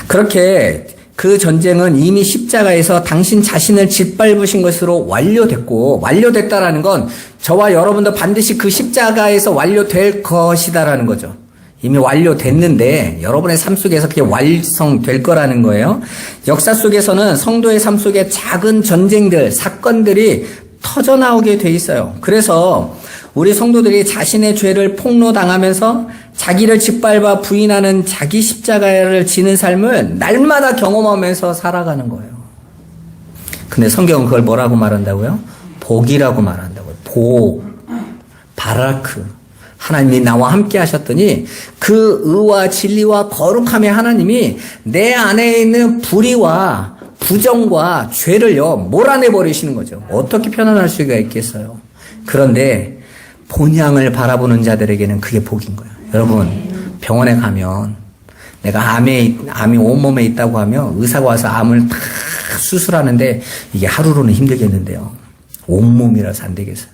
그렇게 그 전쟁은 이미 십자가에서 당신 자신을 짓밟으신 것으로 완료됐고, 완료됐다라는 건 저와 여러분도 반드시 그 십자가에서 완료될 것이다라는 거죠. 이미 완료됐는데 여러분의 삶 속에서 그게 완성될 거라는 거예요. 역사 속에서는 성도의 삶 속에 작은 전쟁들, 사건들이 터져나오게 돼 있어요. 그래서 우리 성도들이 자신의 죄를 폭로당하면서 자기를 짓밟아 부인하는 자기 십자가를 지는 삶을 날마다 경험하면서 살아가는 거예요. 근데 성경은 그걸 뭐라고 말한다고요? 복이라고 말한다고요. 복, 바라크. 하나님이 나와 함께 하셨더니 그 의와 진리와 거룩함의 하나님이 내 안에 있는 불의와 부정과 죄를요 몰아내버리시는 거죠. 어떻게 편안할 수가 있겠어요. 그런데 본향을 바라보는 자들에게는 그게 복인 거예요. 여러분 병원에 가면 내가 암이 온몸에 있다고 하면 의사가 와서 암을 다 수술하는데 이게 하루로는 힘들겠는데요. 온몸이라서 안 되겠어요.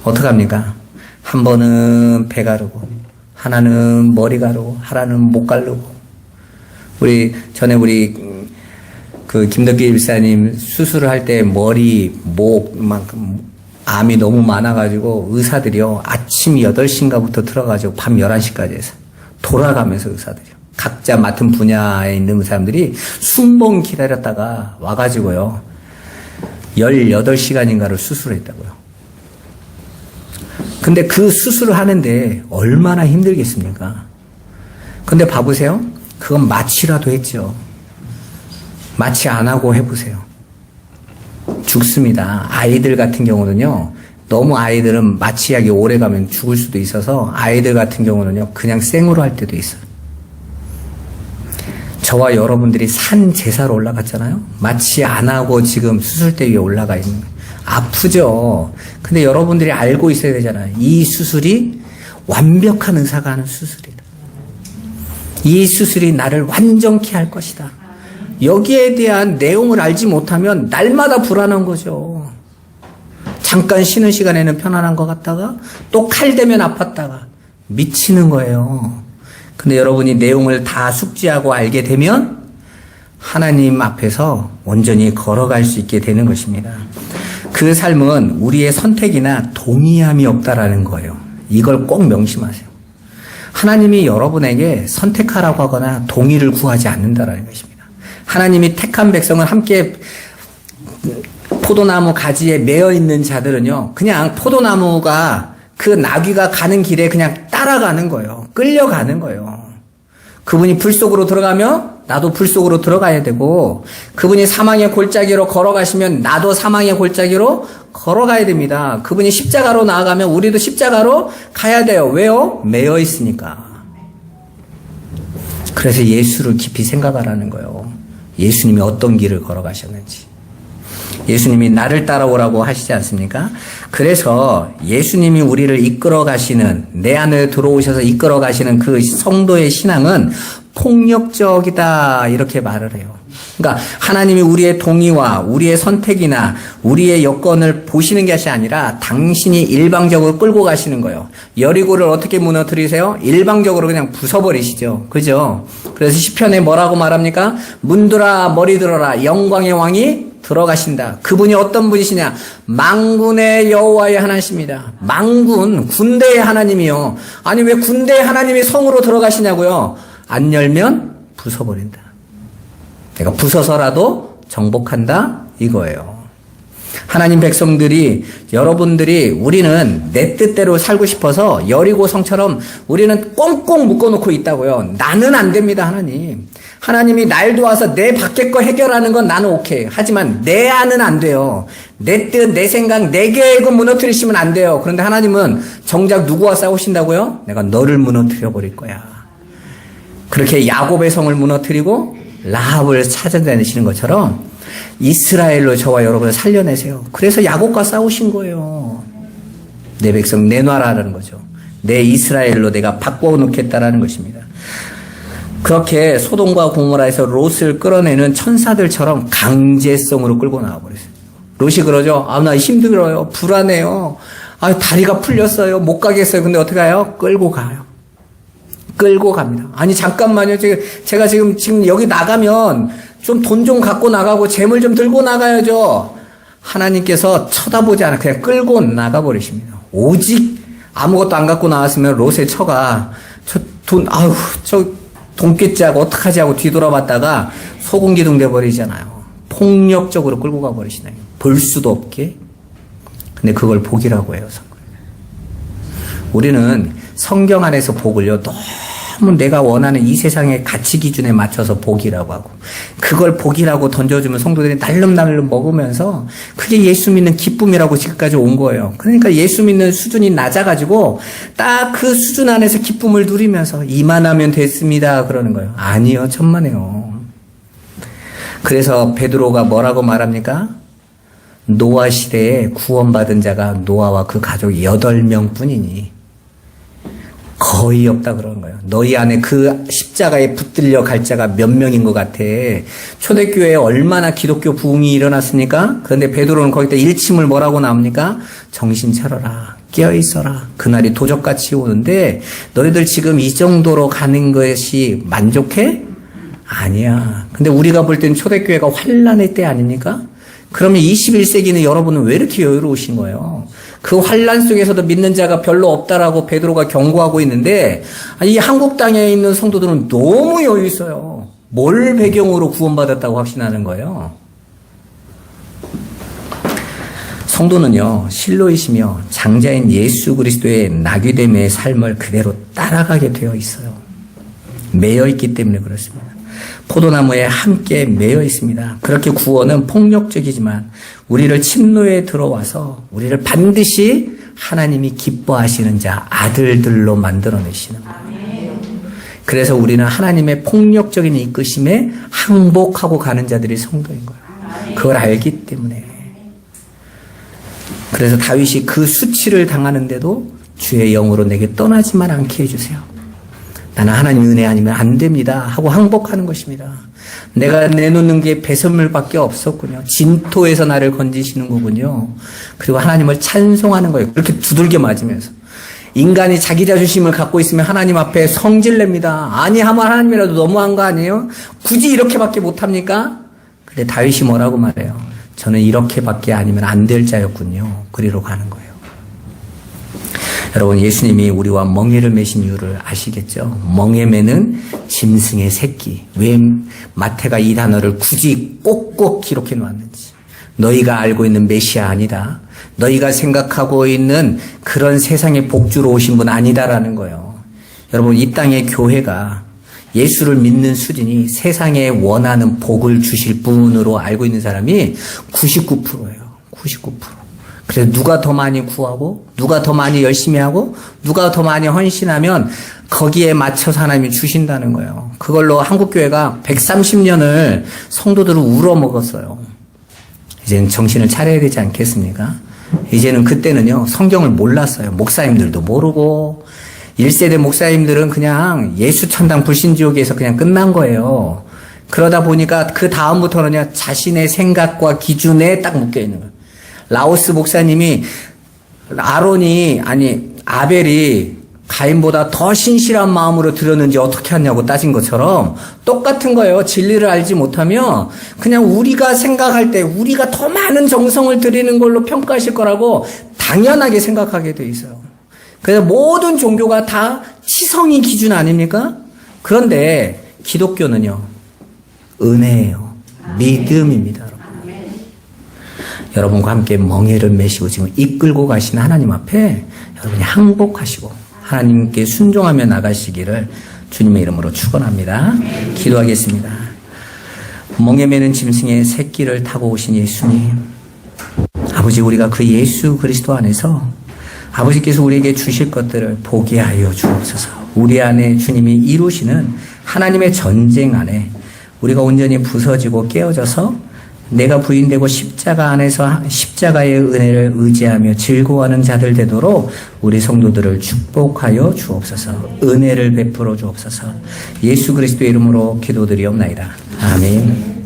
어떡합니까? 한 번은 배 가르고 하나는 머리 가르고 하나는 목 가르고 전에 우리 그 김덕기 일사님 수술을 할 때 머리, 목, 암이 너무 많아가지고 의사들이요 아침 8시인가부터 들어가지고 밤 11시까지 해서 돌아가면서 의사들이요 각자 맡은 분야에 있는 사람들이 숨봉 기다렸다가 와가지고요 18시간인가를 수술했다고요. 근데 그 수술을 하는데 얼마나 힘들겠습니까? 근데 봐보세요. 그건 마취라도 했죠. 마취 안 하고 해보세요. 죽습니다. 아이들 같은 경우는요. 너무 아이들은 마취약이 오래 가면 죽을 수도 있어서 아이들 같은 경우는요. 그냥 생으로 할 때도 있어요. 저와 여러분들이 산 제사로 올라갔잖아요. 마취 안 하고 지금 수술대 위에 올라가 있는 거예요. 아프죠. 근데 여러분들이 알고 있어야 되잖아요. 이 수술이 완벽한 의사가 하는 수술이다. 이 수술이 나를 완전케 할 것이다. 여기에 대한 내용을 알지 못하면 날마다 불안한 거죠. 잠깐 쉬는 시간에는 편안한 것 같다가 또 칼 대면 아팠다가 미치는 거예요. 근데 여러분이 내용을 다 숙지하고 알게 되면 하나님 앞에서 온전히 걸어갈 수 있게 되는 것입니다. 그 삶은 우리의 선택이나 동의함이 없다라는 거예요. 이걸 꼭 명심하세요. 하나님이 여러분에게 선택하라고 하거나 동의를 구하지 않는다라는 것입니다. 하나님이 택한 백성을 함께 포도나무 가지에 매여 있는 자들은요, 그냥 포도나무가 그 나귀가 가는 길에 그냥 따라가는 거예요. 끌려가는 거예요. 그분이 불 속으로 들어가면 나도 불 속으로 들어가야 되고, 그분이 사망의 골짜기로 걸어가시면 나도 사망의 골짜기로 걸어가야 됩니다. 그분이 십자가로 나아가면 우리도 십자가로 가야 돼요. 왜요? 매여 있으니까. 그래서 예수를 깊이 생각하라는 거예요. 예수님이 어떤 길을 걸어가셨는지. 예수님이 나를 따라오라고 하시지 않습니까? 그래서 예수님이 우리를 이끌어 가시는, 내 안에 들어오셔서 이끌어 가시는 그 성도의 신앙은 폭력적이다, 이렇게 말을 해요. 그러니까 하나님이 우리의 동의와 우리의 선택이나 우리의 여건을 보시는 것이 아니라 당신이 일방적으로 끌고 가시는 거예요. 여리고를 어떻게 무너뜨리세요? 일방적으로 그냥 부숴버리시죠. 그죠? 그래서 시편에 뭐라고 말합니까? 문들아 머리 들어라, 영광의 왕이 들어가신다. 그분이 어떤 분이시냐? 만군의 여호와의 하나님이십니다. 만군, 군대의 하나님이요. 아니 왜 군대의 하나님이 성으로 들어가시냐고요? 안 열면 부숴버린다. 내가 부숴서라도 정복한다, 이거예요. 하나님 백성들이, 여러분들이, 우리는 내 뜻대로 살고 싶어서 여리고 성처럼 우리는 꽁꽁 묶어놓고 있다고요. 나는 안 됩니다, 하나님. 하나님이 날 도와서 내 밖에 거 해결하는 건 나는 오케이. 하지만 내 안은 안 돼요. 내 뜻, 내 생각, 내 계획은 무너뜨리시면 안 돼요. 그런데 하나님은 정작 누구와 싸우신다고요? 내가 너를 무너뜨려 버릴 거야. 그렇게 야곱의 성을 무너뜨리고 라합을 찾아다니시는 것처럼 이스라엘로 저와 여러분을 살려내세요. 그래서 야곱과 싸우신 거예요. 내 백성 내놔라라는 거죠. 내 이스라엘로 내가 바꿔놓겠다라는 것입니다. 그렇게 소돔과 고모라에서 롯을 끌어내는 천사들처럼 강제성으로 끌고 나와버렸어요. 롯이 그러죠. 아, 나 힘들어요. 불안해요. 아, 다리가 풀렸어요. 못 가겠어요. 근데 어떻게 가요? 끌고 가요. 끌고 갑니다. 아니, 잠깐만요. 제가 지금 여기 나가면 좀 돈 좀 갖고 나가고 재물 좀 들고 나가야죠. 하나님께서 쳐다보지 않아 그냥 끌고 나가버리십니다. 오직 아무것도 안 갖고 나왔으면 롯의 처가 저 돈깨짝 어떡하지 하고 뒤돌아봤다가 소금기둥 돼버리잖아요. 폭력적으로 끌고 가버리시나요? 볼 수도 없게. 근데 그걸 복이라고 해요, 성경. 우리는 성경 안에서 복을요, 너무 내가 원하는 이 세상의 가치 기준에 맞춰서 복이라고 하고, 그걸 복이라고 던져주면 성도들이 날름날름 먹으면서 그게 예수 믿는 기쁨이라고 지금까지 온 거예요. 그러니까 예수 믿는 수준이 낮아가지고 딱 그 수준 안에서 기쁨을 누리면서 이만하면 됐습니다 그러는 거예요. 아니요, 천만에요. 그래서 베드로가 뭐라고 말합니까? 노아 시대에 구원받은 자가 노아와 그 가족 8명 뿐이니 거의 없다 그러는 거예요. 너희 안에 그 십자가에 붙들려 갈 자가 몇 명인 것 같아. 초대교회에 얼마나 기독교 부흥이 일어났습니까? 그런데 베드로는 거기다 일침을 뭐라고 나옵니까? 정신 차려라. 깨어있어라. 그날이 도적같이 오는데 너희들 지금 이 정도로 가는 것이 만족해? 아니야. 근데 우리가 볼 때는 초대교회가 환란의 때 아닙니까? 그러면 21세기는 여러분은 왜 이렇게 여유로우신 거예요? 그 환란 속에서도 믿는 자가 별로 없다라고 베드로가 경고하고 있는데, 이 한국 땅에 있는 성도들은 너무 여유 있어요. 뭘 배경으로 구원받았다고 확신하는 거예요? 성도는요, 실로이시며 장자인 예수 그리스도의 나귀됨의 삶을 그대로 따라가게 되어 있어요. 매여 있기 때문에 그렇습니다. 포도나무에 함께 매여 있습니다. 그렇게 구원은 폭력적이지만 우리를 침노에 들어와서 우리를 반드시 하나님이 기뻐하시는 자, 아들들로 만들어내시는 거예요. 그래서 우리는 하나님의 폭력적인 이끄심에 항복하고 가는 자들이 성도인 거예요. 그걸 알기 때문에. 그래서 다윗이 그 수치를 당하는데도 주의 영으로 내게 떠나지만 않게 해주세요. 나는 하나님 은혜 아니면 안 됩니다 하고 항복하는 것입니다. 내가 내놓는 게 배설물밖에 없었군요. 진토에서 나를 건지시는 거군요. 그리고 하나님을 찬송하는 거예요. 그렇게 두들겨 맞으면서. 인간이 자기 자존심을 갖고 있으면 하나님 앞에 성질냅니다. 아니 하면 하나님이라도 너무한 거 아니에요? 굳이 이렇게밖에 못합니까? 근데 다윗이 뭐라고 말해요? 저는 이렇게밖에 아니면 안 될 자였군요. 그리로 가는 거예요. 여러분, 예수님이 우리와 멍에를 매신 이유를 아시겠죠? 멍에 매는 짐승의 새끼. 왜 마태가 이 단어를 굳이 꼭꼭 기록해 놓았는지. 너희가 알고 있는 메시아 아니다. 너희가 생각하고 있는 그런 세상의 복주로 오신 분 아니다라는 거예요. 여러분, 이 땅의 교회가 예수를 믿는 수준이 세상에 원하는 복을 주실 분으로 알고 있는 사람이 99%예요. 99%. 그래서 누가 더 많이 구하고, 누가 더 많이 열심히 하고, 누가 더 많이 헌신하면 거기에 맞춰서 하나님이 주신다는 거예요. 그걸로 한국교회가 130년을 성도들을 울어먹었어요. 이제는 정신을 차려야 되지 않겠습니까? 이제는 그때는요, 성경을 몰랐어요. 목사님들도 모르고, 1세대 목사님들은 그냥 예수 천당 불신지옥에서 그냥 끝난 거예요. 그러다 보니까 그 다음부터는요, 자신의 생각과 기준에 딱 묶여 있는 거예요. 라오스 목사님이 아벨이 가인보다 더 신실한 마음으로 드렸는지 어떻게 하냐고 따진 것처럼 똑같은 거예요. 진리를 알지 못하면 그냥 우리가 생각할 때 우리가 더 많은 정성을 들이는 걸로 평가하실 거라고 당연하게 생각하게 돼 있어요. 그래서 모든 종교가 다 치성이 기준 아닙니까? 그런데 기독교는요, 은혜예요. 믿음입니다. 여러분과 함께 멍에를 메시고 지금 이끌고 가시는 하나님 앞에 여러분이 항복하시고 하나님께 순종하며 나가시기를 주님의 이름으로 축원합니다. 기도하겠습니다. 멍에 매는 짐승의 새끼를 타고 오신 예수님, 아버지, 우리가 그 예수 그리스도 안에서 아버지께서 우리에게 주실 것들을 보게 하여 주옵소서. 우리 안에 주님이 이루시는 하나님의 전쟁 안에 우리가 온전히 부서지고 깨어져서 내가 부인되고 십자가 안에서 십자가의 은혜를 의지하며 즐거워하는 자들 되도록 우리 성도들을 축복하여 주옵소서. 은혜를 베풀어 주옵소서. 예수 그리스도의 이름으로 기도드리옵나이다. 아멘.